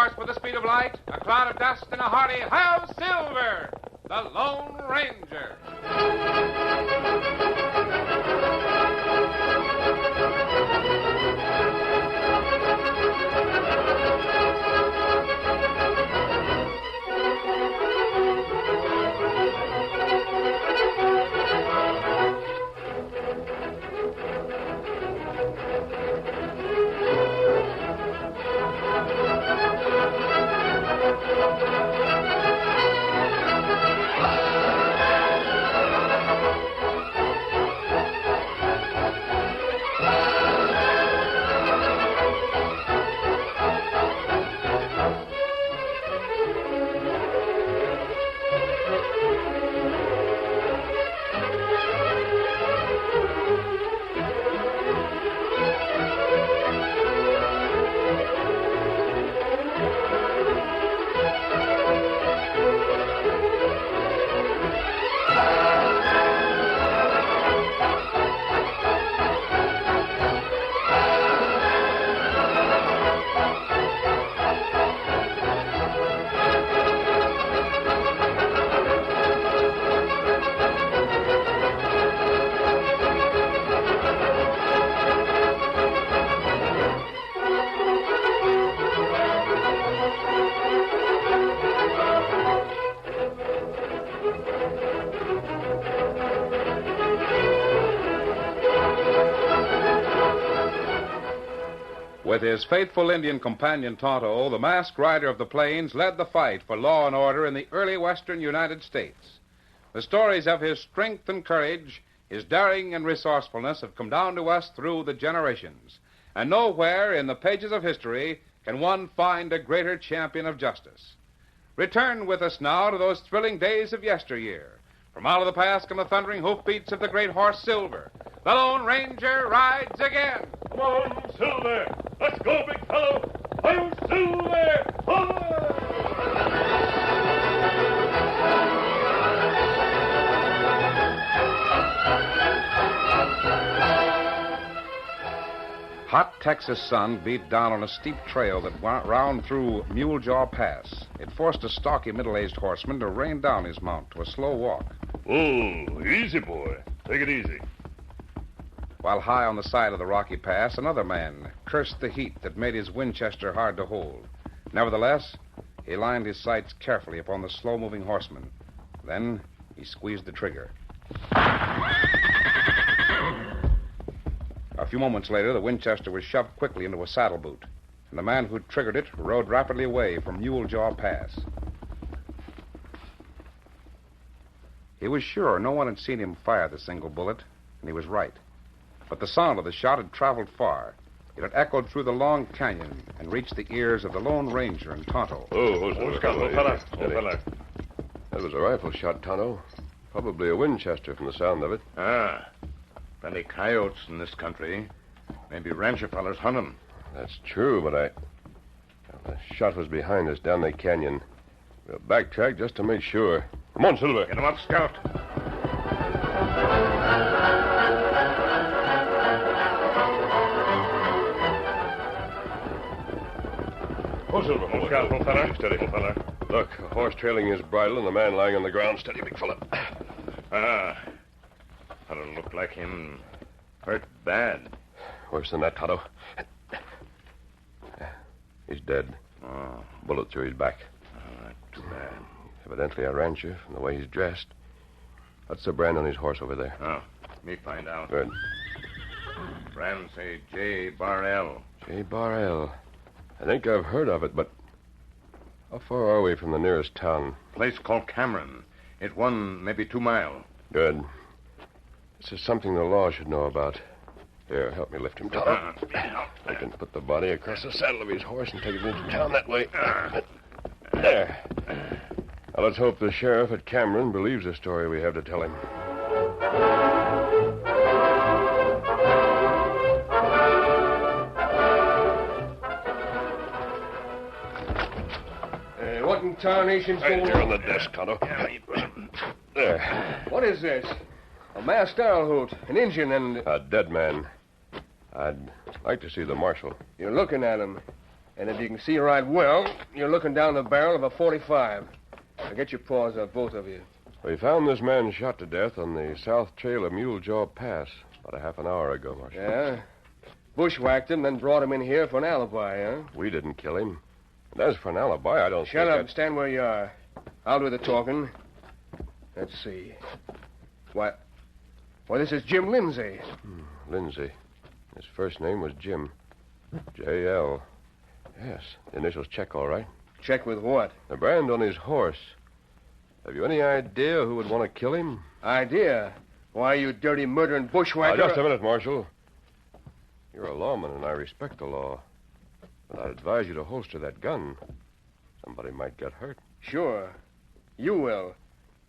horse with the speed of light, a cloud of dust, and a hearty "Hail Silver!" the Lone Ranger. With his faithful Indian companion Tonto, the masked rider of the plains led the fight for law and order in the early western United States. The stories of his strength and courage, his daring and resourcefulness have come down to us through the generations. And nowhere in the pages of history can one find a greater champion of justice. Return with us now to those thrilling days of yesteryear. From out of the past come the thundering hoofbeats of the great horse Silver. The Lone Ranger rides again. Come on, Silver. Let's go, big fellow. Hi-yo, Silver. Hot Texas sun beat down on a steep trail that went round through Mule Jaw Pass. It forced a stocky, middle-aged horseman to rein down his mount to a slow walk. Oh, easy, boy. Take it easy. While high on the side of the rocky pass, another man cursed the heat that made his Winchester hard to hold. Nevertheless, he lined his sights carefully upon the slow-moving horseman. Then he squeezed the trigger. A few moments later, the Winchester was shoved quickly into a saddle boot, and the man who'd triggered it rode rapidly away from Mule Jaw Pass. He was sure no one had seen him fire the single bullet, and he was right. But the sound of the shot had traveled far. It had echoed through the long canyon and reached the ears of the Lone Ranger and Tonto. Oh, fella. That was a rifle shot, Tonto. Probably a Winchester from the sound of it. Ah. Plenty coyotes in this country. Maybe rancher fellers hunt 'em. That's true, but the shot was behind us down the canyon. We'll backtrack just to make sure. Come on, Silver. Get 'em up, Scout. Oh, Silver. Oh, Scout, old fella. Steady, old fella. Look, a horse trailing his bridle and a man lying on the ground. Steady, big fella. Ah. Fellow looked like him hurt bad. Worse than that, Tonto. He's dead. Oh. Bullet through his back. Oh, too bad. Evidently a rancher from the way he's dressed. What's the brand on his horse over there? Oh, me find out. Good. Brand say J. Barrell. J. Barrell. I think I've heard of it, but how far are we from the nearest town? Place called Cameron. It one maybe 2 mile. Good. This is something the law should know about. Here, help me lift him, Tonto. I can put the body across the saddle of his horse and take it into town that way. There. Now, let's hope the sheriff at Cameron believes the story we have to tell him. What in tarnation's Right going there on the desk, Tonto. There. What is this? A masked owl hoot, an Indian, and... A dead man. I'd like to see the marshal. You're looking at him. And if you can see right well, you're looking down the barrel of a .45. Now get your paws up, both of you. We found this man shot to death on the south trail of Mule Jaw Pass about a half an hour ago, Marshal. Yeah? Bushwhacked him, then brought him in here for an alibi, huh? We didn't kill him. And as for an alibi, I don't Shut think up. Stand where you are. I'll do the talking. Let's see. Why, this is Jim Lindsay. Lindsay. His first name was Jim. J.L. Yes, the initials check all right. Check with what? The brand on his horse. Have you any idea who would want to kill him? Idea? Why, you dirty murdering bushwhacker... Just a minute, Marshal. You're a lawman, and I respect the law. But I'd advise you to holster that gun. Somebody might get hurt. Sure. You will.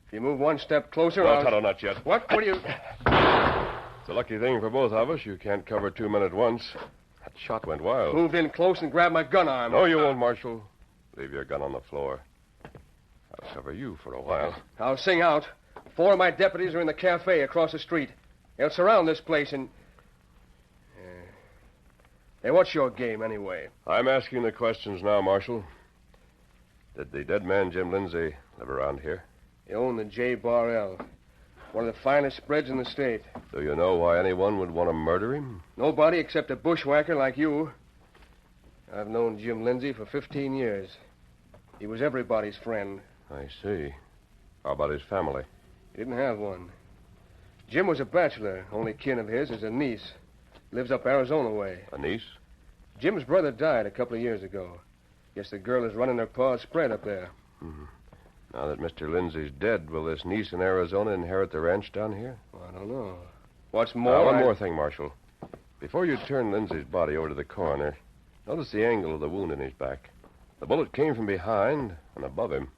If you move one step closer, No, I'll... Tonto, not yet. What? What are you... It's a lucky thing for both of us. You can't cover two men at once. That shot went wild. Moved in close and grabbed my gun arm. No, you won't, Marshal. Leave your gun on the floor. I'll cover you for a while. I'll sing out. 4 of my deputies are in the cafe across the street. They'll surround this place and... Hey, what's your game, anyway? I'm asking the questions now, Marshal. Did the dead man, Jim Lindsay, live around here? He owned the J Bar L. One of the finest spreads in the state. Do you know why anyone would want to murder him? Nobody except a bushwhacker like you. I've known Jim Lindsay for 15 years. He was everybody's friend. I see. How about his family? He didn't have one. Jim was a bachelor. Only kin of his is a niece. Lives up Arizona way. A niece? Jim's brother died a couple of years ago. Guess the girl is running her pa's spread up there. Mm-hmm. Now that Mr. Lindsay's dead, will this niece in Arizona inherit the ranch down here? Well, I don't know. What's more... One more thing, Marshal. Before you turn Lindsay's body over to the coroner, notice the angle of the wound in his back. The bullet came from behind and above him.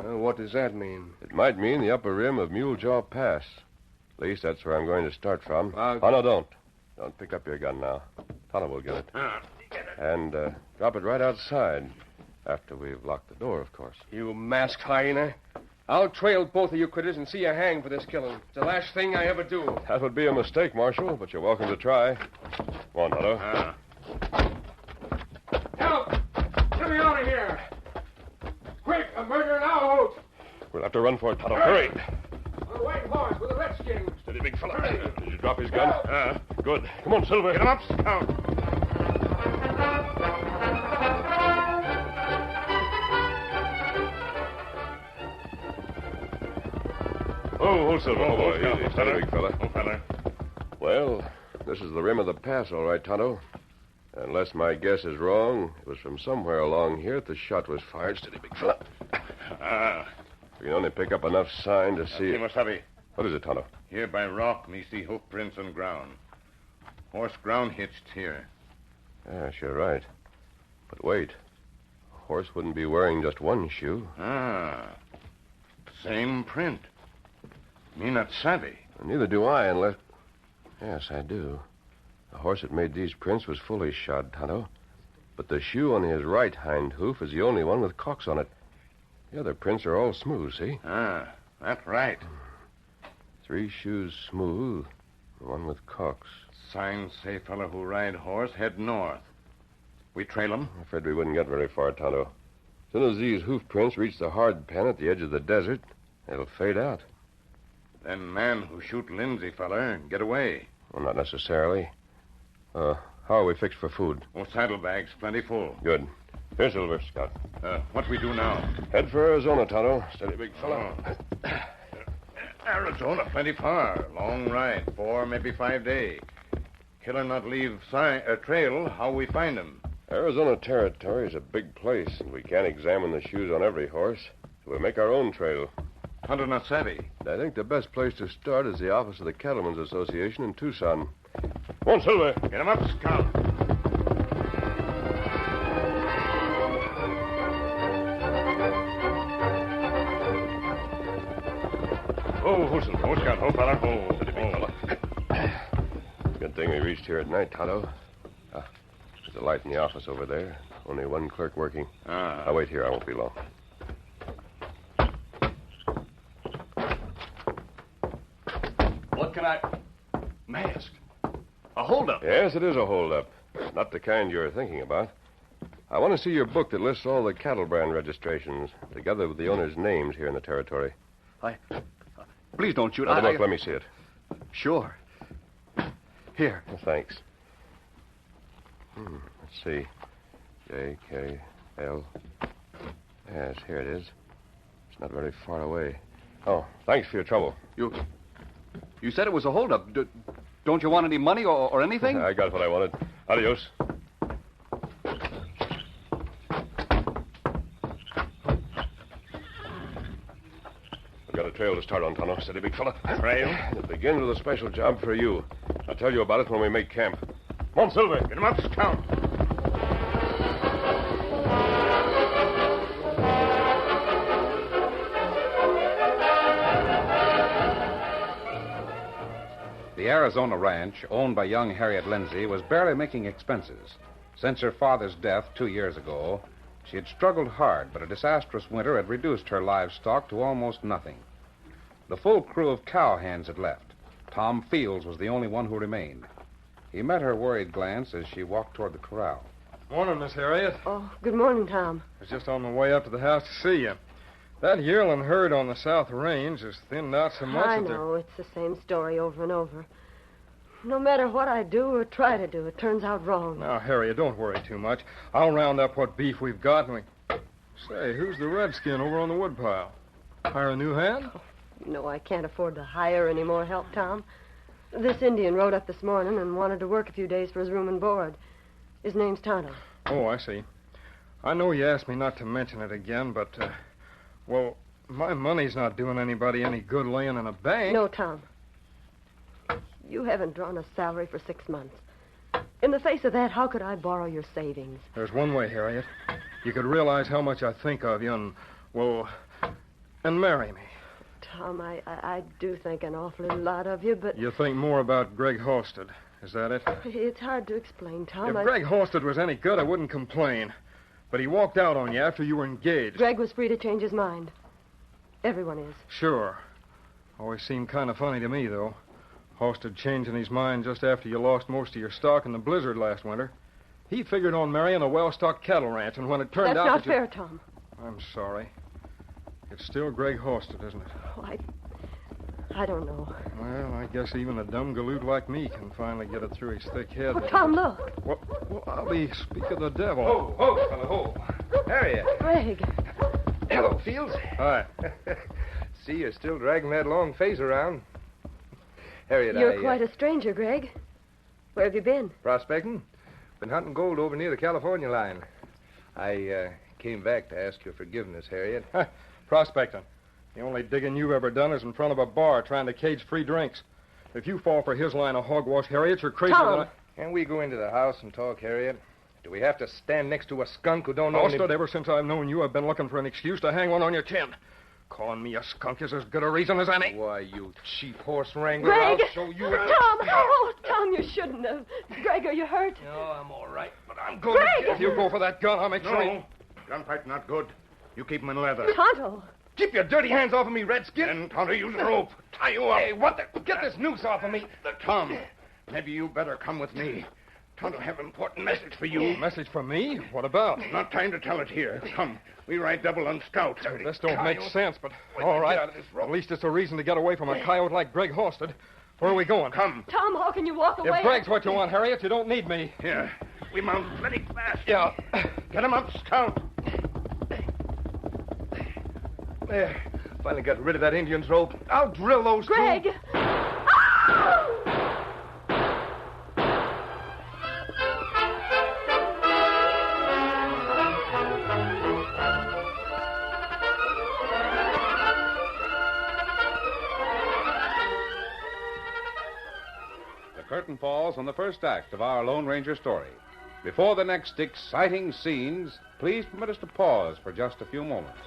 What does that mean? It might mean the upper rim of Mule Jaw Pass. At least that's where I'm going to start from. I'll... Oh, no, don't. Don't pick up your gun now. Tonto will get it. And drop it right outside. After we've locked the door, of course. You masked hyena. I'll trail both of you critters and see you hang for this killing. It's the last thing I ever do. That would be a mistake, Marshal, but you're welcome to try. Come on, Tonto. Help! Get me out of here! Quick, a murder now, Holt! We'll have to run for it, Tonto. Hurry! On a white horse with a redskin. Steady, big fella. Did you drop his gun? Good. Come on, Silver. Get him up, Scout. Oh, Silver. Oh, boy. Scout. Easy. Steady, big fella. Oh, fella. Well, this is the rim of the pass, all right, Tonto. Unless my guess is wrong, it was from somewhere along here that the shot was fired. Steady, big fella. We can only pick up enough sign to see... Masabi. What is it, Tonto? Here by rock, me see hoof prints on ground. Horse ground hitched here. Yes, you're right. But wait. A horse wouldn't be wearing just one shoe. Same print. Me not savvy. Neither do I, unless... Yes, I do. The horse that made these prints was fully shod, Tonto. But the shoe on his right hind hoof is the only one with calks on it. The other prints are all smooth, see? That's right. 3 shoes smooth, one with calks. Signs say fellow who ride horse head north. We trail him? I'm afraid we wouldn't get very far, Tonto. As soon as these hoof prints reach the hard pan at the edge of the desert, it'll fade out. Then man who shoot Lindsay feller get away. Well, not necessarily. How are we fixed for food? Oh, saddlebags plenty full. Good. Here, Silver, Scout. What we do now? Head for Arizona, Tonto. Steady, big fella. Arizona plenty far. Long ride. 4, maybe 5 day. Killer not leave trail. How we find him? Arizona Territory is a big place, and we can't examine the shoes on every horse. So we make our own trail. Hunter not savvy. I think the best place to start is the office of the Cattlemen's Association in Tucson. Come on, Silver. Get him up, Scout. Oh, Silver. Oh, Scout. Oh, fella. Oh, Steady, big fella. Good thing we reached here at night, Tonto. There's a light in the office over there. Only one clerk working. I'll wait here. I won't be long. What can I... Masked. A holdup. Yes, it is a holdup. Not the kind you're thinking about. I want to see your book that lists all the cattle brand registrations, together with the owners' names here in the territory. Please don't shoot. Now, look, let me see it. Sure. Here. Thanks. Let's see. J.K.L. Yes, here it is. It's not very far away. Oh, thanks for your trouble. You said it was a holdup. Don't you want any money or anything? I got what I wanted. Adios. I've got a trail to start on, Tonto. Steady, big fella. Trail? It begins with a special job for you. I'll tell you about it when we make camp. Come on, Silver. Get him up, Scout. The Arizona ranch, owned by young Harriet Lindsay, was barely making expenses. Since her father's death 2 years ago, she had struggled hard, but a disastrous winter had reduced her livestock to almost nothing. The full crew of cowhands had left. Tom Fields was the only one who remained. He met her worried glance as she walked toward the corral. Morning, Miss Harriet. Oh, good morning, Tom. I was just on my way up to the house to see you. That yearling herd on the South Range has thinned out so much I that know. It's the same story over and over. No matter what I do or try to do, it turns out wrong. Now, Harriet, don't worry too much. I'll round up what beef we've got and we... Say, who's the redskin over on the woodpile? Hire a new hand? You know I can't afford to hire any more help, Tom. This Indian rode up this morning and wanted to work a few days for his room and board. His name's Tonto. Oh, I see. I know you asked me not to mention it again, but, well, my money's not doing anybody any good laying in a bank. No, Tom. You haven't drawn a salary for 6 months. In the face of that, how could I borrow your savings? There's one way, Harriet. You could realize how much I think of you and, well, and marry me. Tom, I do think an awfully lot of you, but... You think more about Greg Halstead. Is that it? It's hard to explain, Tom. If Greg Halstead was any good, I wouldn't complain. But he walked out on you after you were engaged. Greg was free to change his mind. Everyone is. Sure. Always seemed kind of funny to me, though. Halstead changing his mind just after you lost most of your stock in the blizzard last winter. He figured on marrying a well-stocked cattle ranch, and when it turned out... That's not fair, Tom. I'm sorry. It's still Greg Halstead, isn't it? Oh, I don't know. Well, I guess even a dumb galoot like me can finally get it through his thick head. Oh, Tom, look. Well, I'll be speak of the devil. Ho, fella, ho. Harriet. Greg. Hello, Fields. Hi. See, you're still dragging that long face around. Harriet, You're quite a stranger, Greg. Where have you been? Prospecting. Been hunting gold over near the California line. I came back to ask your forgiveness, Harriet. Prospecting. The only digging you've ever done is in front of a bar trying to cage free drinks. If you fall for his line of hogwash, Harriet, you're crazier Tom. than I... Can we go into the house and talk, Harriet? Do we have to stand next to a skunk who don't know Halstead, ever since I've known you, I've been looking for an excuse to hang one on your chin. Calling me a skunk is as good a reason as any. Why, you cheap horse wrangler, Greg! I'll show you... Tom! Oh, Tom, you shouldn't have. Greg, are you hurt? No, I'm all right, but I'm going to Greg! If you go for that gun, I'll make sure... No. Gunfight not good. You keep him in leather. Tonto! Keep your dirty hands off of me, Redskin. And Tonto, use the rope. Tie you up. Hey, what the... Get this noose off of me. Tom, maybe you better come with me. Tonto have an important message for you. Message from me? What about? Not time to tell it here. Come, we ride double on Scout. This don't make sense, but all right. At least it's a reason to get away from a coyote like Greg Halstead. Where are we going? Come. Tom, how can you walk away? If Greg's what you want, Harriet, you don't need me. Here, we mount plenty fast. Yeah. Get him up, Scout. There. Finally got rid of that Indian's rope. I'll drill those Greg! two. Ah! The curtain falls on the first act of our Lone Ranger story. Before the next exciting scenes, please permit us to pause for just a few moments.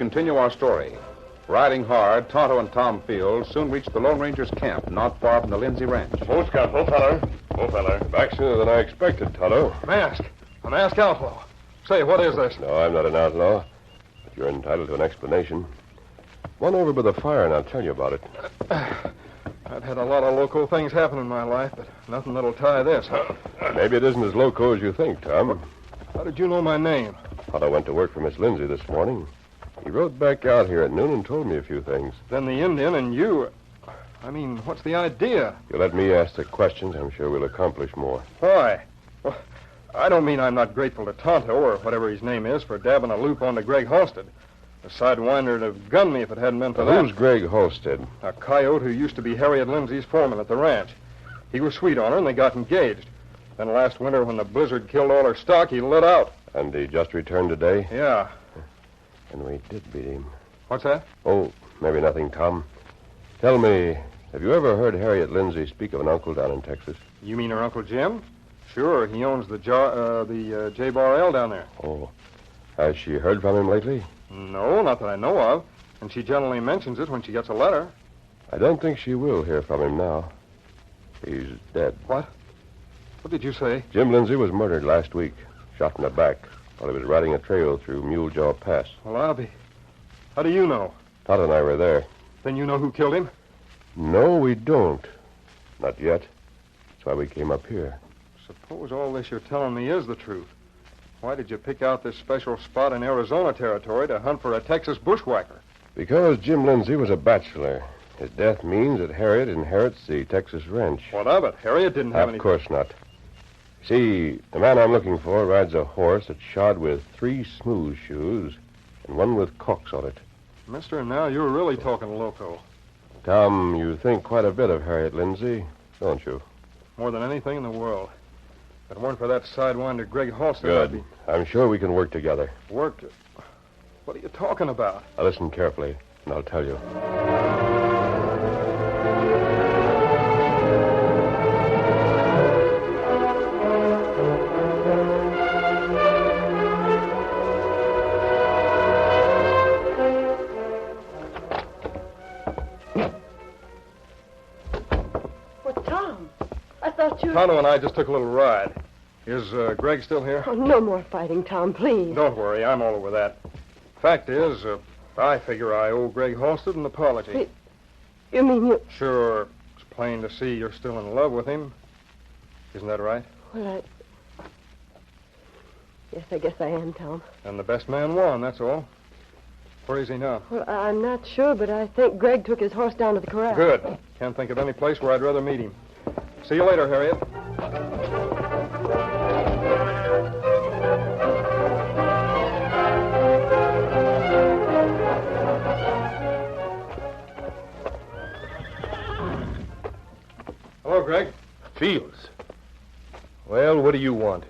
continue our story. Riding hard, Tonto and Tom Fields soon reached the Lone Ranger's camp, not far from the Lindsay Ranch. Oh, Scout. Oh, feller. Oh, feller. Back sooner than I expected, Tonto. Mask. A masked outlaw. Say, what is this? No, I'm not an outlaw. But you're entitled to an explanation. Come on over by the fire and I'll tell you about it. I've had a lot of local things happen in my life, but nothing that'll tie this. Maybe it isn't as loco as you think, Tom. How did you know my name? Tonto went to work for Miss Lindsay this morning. He rode back out here at noon and told me a few things. Then the Indian and you... I mean, what's the idea? You let me ask the questions, I'm sure we'll accomplish more. Why? Well, I don't mean I'm not grateful to Tonto, or whatever his name is, for dabbing a loop onto Greg Halstead. The sidewinder would have gunned me if it hadn't been for that. Who's Greg Halstead? A coyote who used to be Harriet Lindsay's foreman at the ranch. He was sweet on her, and they got engaged. Then last winter, when the blizzard killed all her stock, he lit out. And he just returned today? Yeah. And we did beat him. What's that? Oh, maybe nothing, Tom. Tell me, have you ever heard Harriet Lindsay speak of an uncle down in Texas? You mean her Uncle Jim? Sure, he owns the J-Bar L down there. Oh. Has she heard from him lately? No, not that I know of. And she generally mentions it when she gets a letter. I don't think she will hear from him now. He's dead. What? What did you say? Jim Lindsay was murdered last week, shot in the back, while he was riding a trail through Mulejaw Pass. Well, I'll be... How do you know? Todd and I were there. Then you know who killed him? No, we don't. Not yet. That's why we came up here. Suppose all this you're telling me is the truth. Why did you pick out this special spot in Arizona territory to hunt for a Texas bushwhacker? Because Jim Lindsay was a bachelor. His death means that Harriet inherits the Texas ranch. What of it? Harriet didn't have any... Of course not. See, the man I'm looking for rides a horse that's shod with 3 smooth shoes and 1 with calks on it. Mister, now you're really talking loco. Tom, you think quite a bit of Harriet Lindsay, don't you? More than anything in the world. If it weren't for that sidewinder Greg Halstead, Good. I'd be... I'm sure we can work together. Work? What are you talking about? Now listen carefully, and I'll tell you. Well, Tom, I thought you... Tonto and I just took a little ride. Is Greg still here? Oh, no more fighting, Tom, please. Don't worry, I'm all over that. Fact is, I figure I owe Greg Halstead an apology. Hey, you mean you... Sure, it's plain to see you're still in love with him. Isn't that right? Well, Yes, I guess I am, Tom. And the best man won, that's all. Where is he now? Well, I'm not sure, but I think Greg took his horse down to the corral. Good. Can't think of any place where I'd rather meet him. See you later, Harriet. Hello, Greg. Fields. Well, what do you want?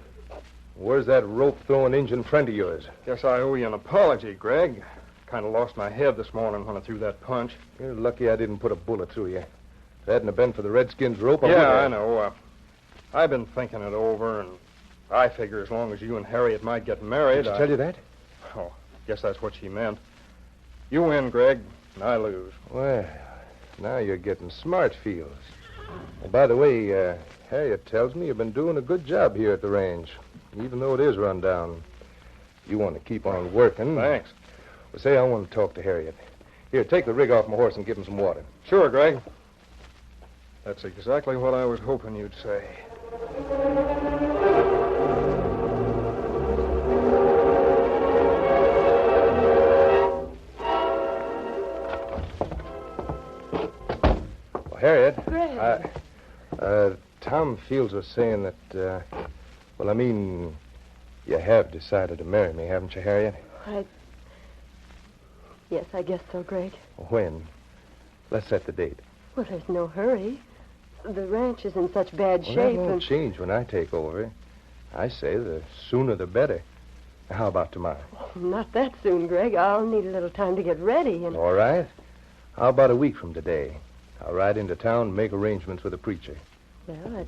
Where's that rope-throwing Injun friend of yours? Guess I owe you an apology, Greg. Kind of lost my head this morning when I threw that punch. You're lucky I didn't put a bullet through you. If it hadn't have been for the Redskins' rope, I would Yeah, have... I know. I've been thinking it over, and I figure as long as you and Harriet might get married... Did she tell you that? Oh, guess that's what she meant. You win, Greg, and I lose. Well, now you're getting smart, Fields. And by the way, Harriet tells me you've been doing a good job here at the range, even though it is run down. You want to keep on working. Thanks. Well, say I want to talk to Harriet. Here, take the rig off my horse and give him some water. Sure, Greg. That's exactly what I was hoping you'd say. Well, Harriet. Greg. Tom Fields was saying that, you have decided to marry me, haven't you, Harriet? Yes, I guess so, Greg. When? Let's set the date. Well, there's no hurry. The ranch is in such bad Well, shape. that won't change when I take over. I say the sooner the better. How about tomorrow? Not that soon, Greg. I'll need a little time to get ready. And All right. How about a week from today? I'll ride into town and make arrangements with the preacher. well,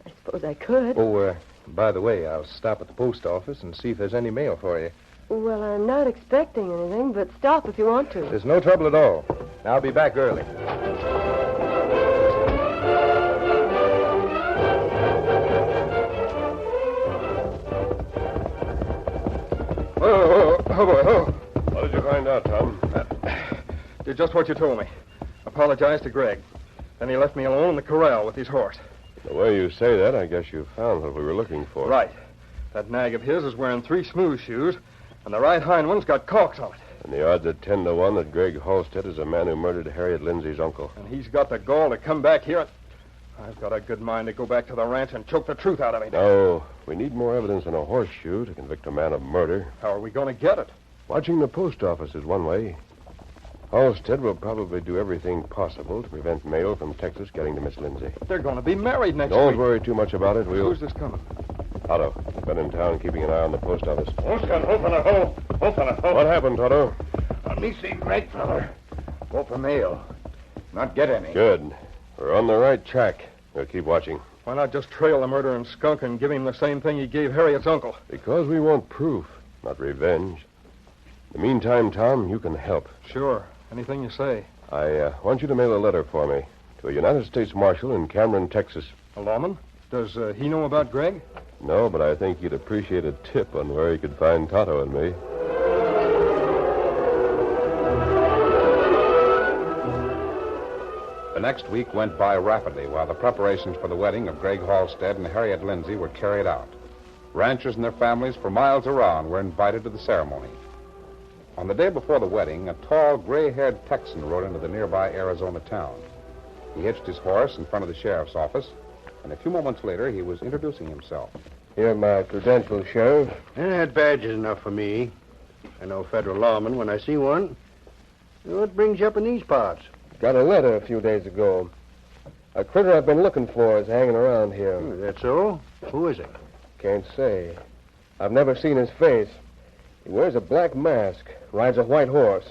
I suppose I could. Oh, by the way, I'll stop at the post office and see if there's any mail for you. Well, I'm not expecting anything, but stop if you want to. There's no trouble at all. I'll be back early. Oh, boy. What did you find out, Tom? Did just what you told me. Apologized to Greg. Then he left me alone in the corral with his horse. The way you say that, I guess you found what we were looking for. Right. That nag of his is wearing 3 smooth shoes, and the right hind one's got calks on it. And the odds are 10 to 1 that Greg Halstead is a man who murdered Harriet Lindsay's uncle. And he's got the gall to come back here. I've got a good mind to go back to the ranch and choke the truth out of him. No, we need more evidence than a horseshoe to convict a man of murder. How are we going to get it? Watching the post office is one way. Halstead will probably do everything possible to prevent mail from Texas getting to Miss Lindsay. They're going to be married next week. Don't worry too much about it. Who's this coming? Otto. Been in town keeping an eye on the post office. Oscar, open a hole. Open a hole. What happened, Otto? Let me see Greg, feller. Go for mail. Not get any. Good. We're on the right track. We'll keep watching. Why not just trail the murdering skunk and give him the same thing he gave Harriet's uncle? Because we want proof, not revenge. In the meantime, Tom, you can help. Sure. Anything you say. I want you to mail a letter for me to a United States Marshal in Cameron, Texas. A lawman? Does he know about Greg? No, but I think he'd appreciate a tip on where he could find Tonto and me. The next week went by rapidly while the preparations for the wedding of Greg Halstead and Harriet Lindsay were carried out. Ranchers and their families for miles around were invited to the ceremony. On the day before the wedding, a tall, gray-haired Texan rode into the nearby Arizona town. He hitched his horse in front of the sheriff's office, and a few moments later, he was introducing himself. Here are my credentials, Sheriff. That badge is enough for me. I know federal lawmen when I see one. What brings you up in these parts? Got a letter a few days ago. A critter I've been looking for is hanging around here. Is that so? Who is it? Can't say. I've never seen his face. He wears a black mask, rides a white horse.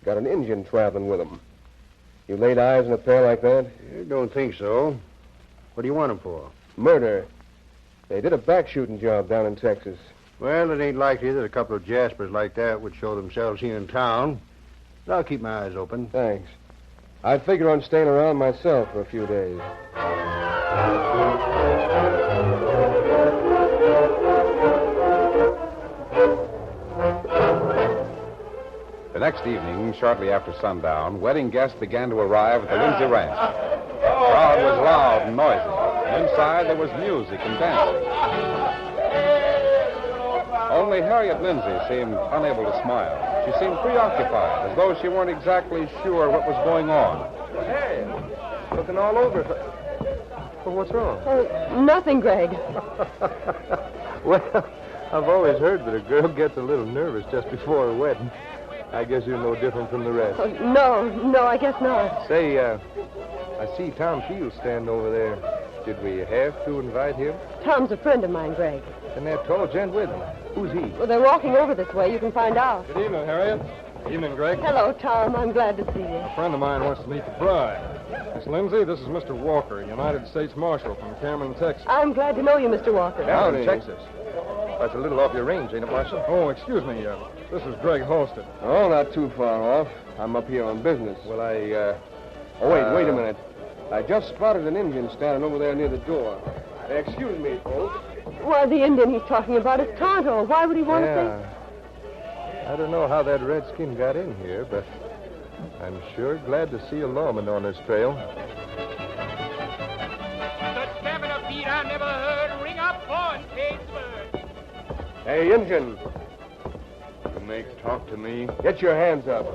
Got an Indian traveling with him. You laid eyes on a pair like that? I don't think so. What do you want him for? Murder. They did a back-shooting job down in Texas. Well, it ain't likely that a couple of Jaspers like that would show themselves here in town. But I'll keep my eyes open. Thanks. I figure on staying around myself for a few days. The next evening, shortly after sundown, wedding guests began to arrive at the Lindsay Ranch. The crowd was loud and noisy, and inside there was music and dancing. Only Harriet Lindsay seemed unable to smile. She seemed preoccupied, as though she weren't exactly sure what was going on. Hey, looking all over. Well, what's wrong? Oh, nothing, Greg. Well, I've always heard that a girl gets a little nervous just before a wedding. I guess you're no different from the rest. Oh, no, I guess not. Say, I see Tom Shields standing over there. Did we have to invite him? Tom's a friend of mine, Greg. And that tall gent with him. Who's he? Well, they're walking over this way. You can find out. Good evening, Harriet. Evening, Greg. Hello, Tom. I'm glad to see you. A friend of mine wants to meet the bride. Miss Lindsay, this is Mr. Walker, United States Marshal from Cameron, Texas. I'm glad to know you, Mr. Walker. Down in Texas. That's a little off your range, ain't it, Marshal? Oh, excuse me. This is Greg Halstead. Oh, not too far off. I'm up here on business. Well, Wait a minute. I just spotted an Indian standing over there near the door. Excuse me, folks. Why, the Indian he's talking about is Tonto. Why would he want to I don't know how that redskin got in here, but I'm sure glad to see a lawman on his trail. The stamping of feet I never heard ring up on Pittsburgh. Hey, Indian. You may talk to me. Get your hands up.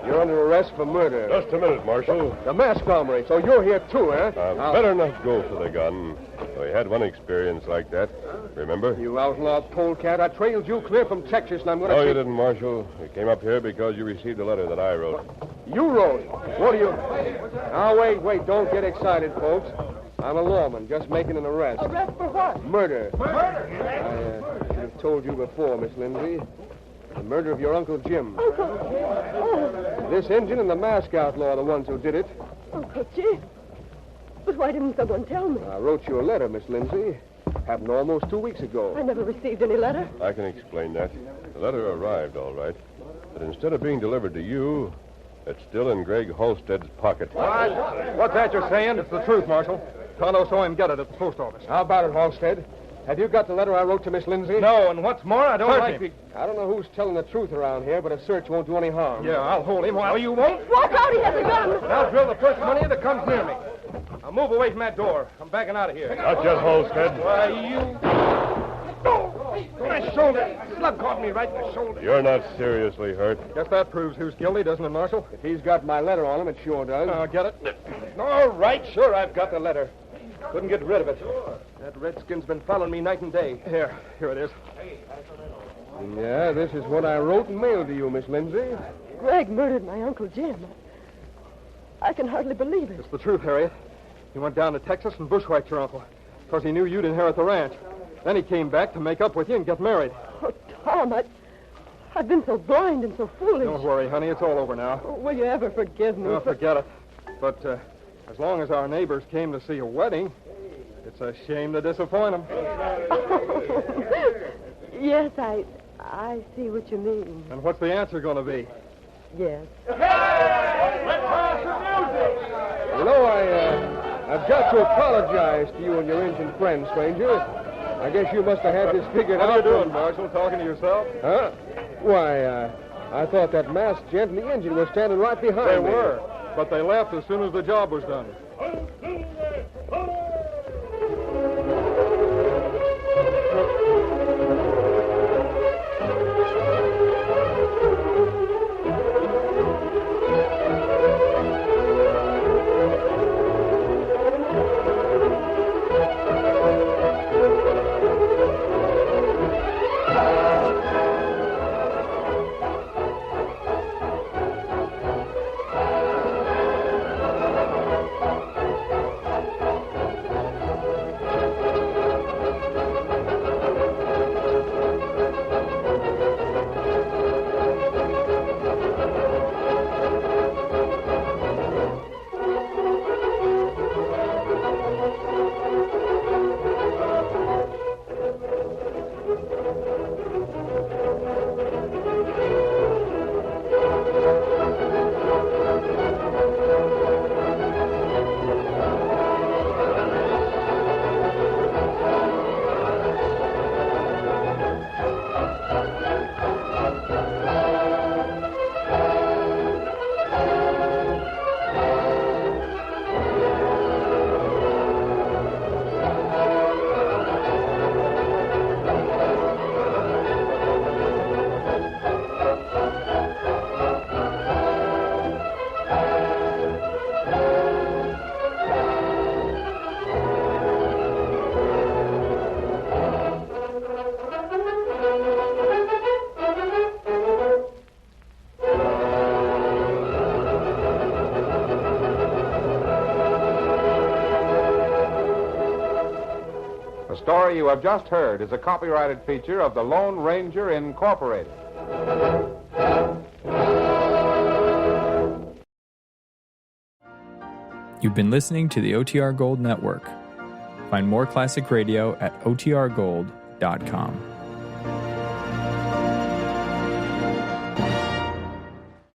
You're under arrest for murder. Just a minute, Marshal. The mask armory. So you're here too, eh? Better not go for the gun. We had one experience like that. Remember? You outlaw polecat. I trailed you clear from Texas, and I'm going to... No, you didn't, Marshal. We came up here because you received a letter that I wrote. You wrote? What do you... Now, wait. Don't get excited, folks. I'm a lawman, just making an arrest. Arrest for what? Murder. I should have told you before, Miss Lindsay. The murder of your Uncle Jim. Uncle Jim? Oh, This Indian and the mask outlaw are the ones who did it. Uncle Jim. But why didn't someone tell me? I wrote you a letter, Miss Lindsay. Happened almost 2 weeks ago. I never received any letter. I can explain that. The letter arrived, all right. But instead of being delivered to you, it's still in Greg Halstead's pocket. What? What's that you're saying? It's the truth, Marshal. Tonto saw him get it at the post office. How about it, Halstead? Have you got the letter I wrote to Miss Lindsay? No, and what's more, I don't like him. I don't know who's telling the truth around here, but a search won't do any harm. Yeah, I'll hold him. Well, you won't? Walk out, he has a gun. I'll drill the first money that comes near me. Now move away from that door. I'm backing out of here. Not just Halstead. Why, you... My shoulder. Slug caught me right in the shoulder. You're not seriously hurt. Guess that proves who's guilty, doesn't it, Marshal? If he's got my letter on him, it sure does. Get it? All right, Sure, I've got the letter. Couldn't get rid of it. That redskin's been following me night and day. Here it is. Yeah, this is what I wrote and mailed to you, Miss Lindsay. Greg murdered my Uncle Jim. I can hardly believe it. It's the truth, Harriet. He went down to Texas and bushwhacked your uncle because he knew you'd inherit the ranch. Then he came back to make up with you and get married. Oh, Tom, I've been so blind and so foolish. Don't worry, honey. It's all over now. Oh, will you ever forgive me? Oh, forget it. But as long as our neighbors came to see a wedding, it's a shame to disappoint them. Yes, I see what you mean. And what's the answer going to be? Yes. You know, I've got to apologize to you and your Indian friend, stranger. I guess you must have had this figured out. What are you doing, Marshal? Talking to yourself? Huh? Why, I thought that masked gent and the engine was standing right behind They me. were, but they left as soon as the job was done. The story you have just heard is a copyrighted feature of the Lone Ranger Incorporated. You've been listening to the OTR Gold Network. Find more classic radio at otrgold.com.